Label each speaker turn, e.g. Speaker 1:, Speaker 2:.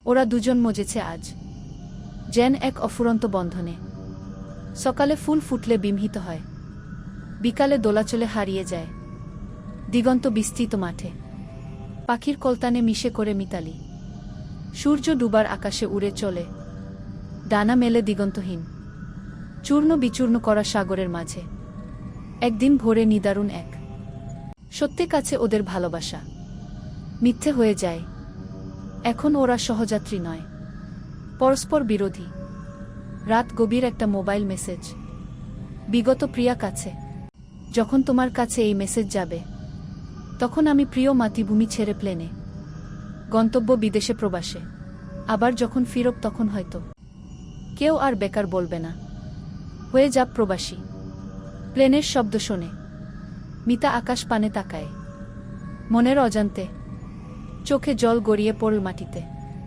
Speaker 1: ওরা দুজন মজেছে আজ যেন এক অফুরন্ত বন্ধনে। সকালে ফুল ফুটলে বিমোহিত হয়, বিকালে দোলাচলে হারিয়ে যায় দিগন্ত বিস্তৃত মাঠে। পাখির কলতানে মিশে করে মিতালি, সূর্য ডুবার আকাশে উড়ে চলে, ডানা মেলে দিগন্তহীন চূর্ণ বিচূর্ণ করা সাগরের মাঝে। একদিন ভোরে নিদারুণ এক সত্যের কাছে ওদের ভালোবাসা মিথ্যে হয়ে যায়। এখন ওরা সহযাত্রী নয়, পরস্পর বিরোধী। রাত গভীর একটা মোবাইল মেসেজ, বিগত প্রিয়া কাছে। যখন তোমার কাছে এই মেসেজ যাবে, তখন আমি প্রিয় মাতৃভূমি ছেড়ে প্লেনে, গন্তব্য বিদেশে প্রবাসে। আবার যখন ফিরব, তখন হয়তো কেউ আর বেকার বলবে না, হয়ে যাব প্রবাসী। প্লেনের শব্দ শোনে মিতা আকাশ পানে তাকায়, মনের অজান্তে চোখে জল গড়িয়ে পড়ল মাটিতে।